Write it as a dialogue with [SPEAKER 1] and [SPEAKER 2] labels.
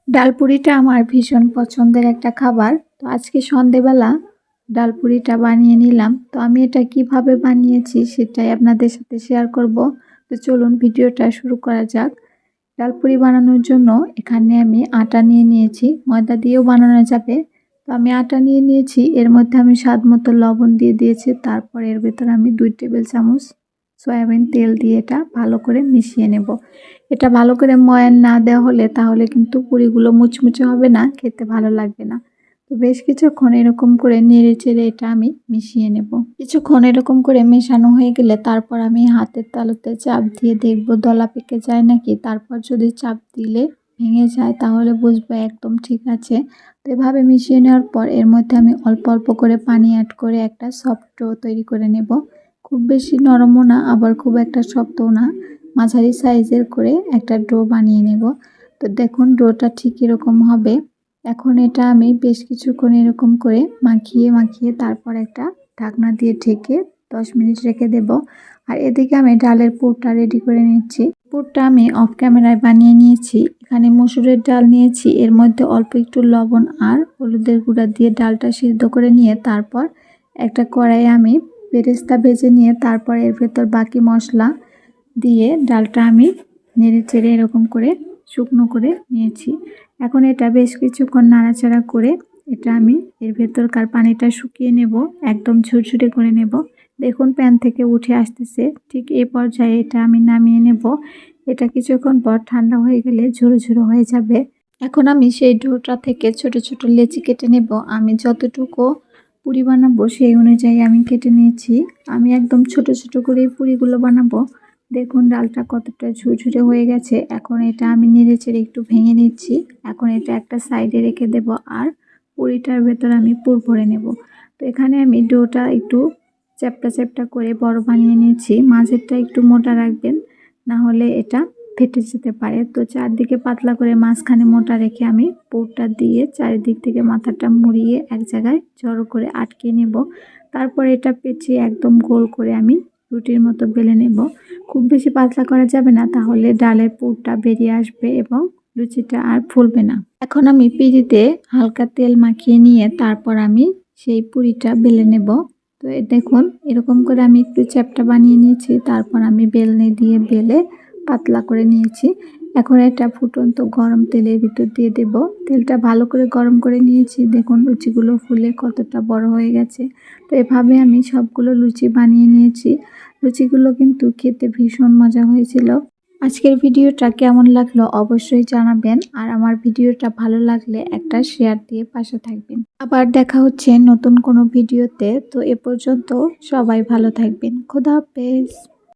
[SPEAKER 1] ডালপুরিটা আমার ভীষণ পছন্দের একটা খাবার। তো আজকে সন্ধেবেলা ডালপুরিটা বানিয়ে নিলাম। তো আমি এটা কিভাবে বানিয়েছি সেটাই আপনাদের সাথে শেয়ার করব। তো চলুন ভিডিওটা শুরু করা যাক। ডালপুরি বানানোর জন্য এখানে আমি আটা নিয়ে নিয়েছি, ময়দা দিয়েও বানানো যাবে। তো আমি আটা নিয়ে নিয়েছি, এর মধ্যে আমি স্বাদ মতো লবণ দিয়ে দিয়েছি। তারপর এর ভেতর আমি 2 টেবিল চামচ সয়াবিন তেল দিয়ে এটা ভালো করে মিশিয়ে নেব। এটা ভালো করে ময়ান না দেওয়া হলে তাহলে কিন্তু পুরিগুলো মুচমুচে হবে না, খেতে ভালো লাগবে না। তো বেশ কিছুক্ষণ এরকম করে নেড়ে চেড়ে এটা আমি মিশিয়ে নেব। কিছুক্ষণ এরকম করে মেশানো হয়ে গেলে তারপর আমি হাতের তালুতে চাপ দিয়ে দেখব দলা পেকে যায় নাকি। তারপর যদি চাপ দিলে ভেঙে যায় তাহলে বুঝবো একদম ঠিক আছে। তো এভাবে মিশিয়ে নেওয়ার পর এর মধ্যে আমি অল্প অল্প করে পানি অ্যাড করে একটা সফট ডো তৈরি করে নেব। খুব বেশি নরমও না, আবার খুব একটা শক্তও না, মাঝারি সাইজের করে একটা ডো বানিয়ে নেব। তো দেখুন ডোটা ঠিক এরকম হবে। এখন এটা আমি বেশ কিছুক্ষণ এরকম করে মাখিয়ে মাখিয়ে তারপর একটা ঢাকনা দিয়ে ঢেকে 10 মিনিট রেখে দেব। আর এদিকে আমি ডালের পুরটা রেডি করে নিচ্ছি। পুরটা আমি অফ ক্যামেরায় বানিয়ে নিয়েছি। এখানে মসুরের ডাল নিয়েছি, এর মধ্যে অল্প একটু লবণ আর হলুদের গুঁড়া দিয়ে ডালটা সিদ্ধ করে নিয়ে তারপর একটা কড়াইয়ে আমি বেরেস্তা ভেজে নিয়ে তারপর এর ভেতর বাকি মশলা দিয়ে ডালটা আমি নেড়ে চেড়ে এরকম করে শুকনো করে নিয়েছি। এখন এটা বেশ কিছুক্ষণ নাড়াচাড়া করে এটা আমি এর ভেতরকার পানিটা শুকিয়ে নেব, একদম ঝুরঝুরে করে নেব। দেখুন প্যান থেকে উঠে আসতেছে, ঠিক এই পর্যায়ে এটা আমি নামিয়ে নেব। এটা কিছুক্ষণ পর ঠান্ডা হয়ে গেলে ঝুরো ঝুরো হয়ে যাবে। এখন আমি সেই ডোটা থেকে ছোট ছোট লেচি কেটে নেব। আমি যতটুকু পুরি বানাবো সেই অনুযায়ী আমি কেটে নিয়েছি। আমি একদম ছোট ছোট করে পুরিগুলো বানাবো। দেখুন ডালটা কতটা ঝুরঝুরে হয়ে গেছে। এখন এটা আমি নেড়েচেড়ে একটু ভেঙে নিচ্ছি। এখন এটা একটা সাইডে রেখে দেব আর পুরিটার ভেতর আমি পুর ভরে নেব। তো এখানে আমি ডোটা একটু চ্যাপ্টা চ্যাপ্টা করে বড় বানিয়ে নিয়েছি। মাঝেরটা একটু মোটা রাখবেন, না হলে এটা ফেটে যেতে পারে। তো চারদিকে পাতলা করে মাঝখানে মোটা রেখে আমি পুরটা দিয়ে চারিদিক থেকে মাথাটা মুড়িয়ে এক জায়গায় জড়ো করে আটকে নেব। তারপর এটা পেঁচিয়ে একদম গোল করে আমি রুটির মতো বেলে নেব। খুব বেশি পাতলা করা যাবে না, তাহলে ডালের পুরটা বেরিয়ে আসবে এবং লুচিটা আর ফুলবে না। এখন আমি পিঁড়িতে হালকা তেল মাখিয়ে নিয়ে তারপর আমি সেই পুরিটা বেলে নেব। তো দেখুন এরকম করে আমি একটু চ্যাপ্টা বানিয়ে নিয়েছি, তারপর আমি বেলনি দিয়ে বেলে পাতলা করে নিয়েছি। এখন এটা ফুটন্ত গরম তেলের ভিতর দিয়ে দেব। তেলটা ভালো করে গরম করে নিয়েছি। দেখুন লুচিগুলো ফুলে কতটা বড় হয়ে গেছে। তো এভাবে আমি সবগুলো লুচি বানিয়ে নিয়েছি। লুচিগুলো কিন্তু খেতে ভীষণ মজা হয়েছিল। আজকের ভিডিওটা কেমন লাগলো অবশ্যই জানাবেন, আর আমার ভিডিওটা ভালো লাগলে একটা শেয়ার দিয়ে পাশে থাকবেন। আবার দেখা হচ্ছে নতুন কোনো ভিডিওতে। তো এ পর্যন্ত সবাই ভালো থাকবেন। খোদা হাফেজ।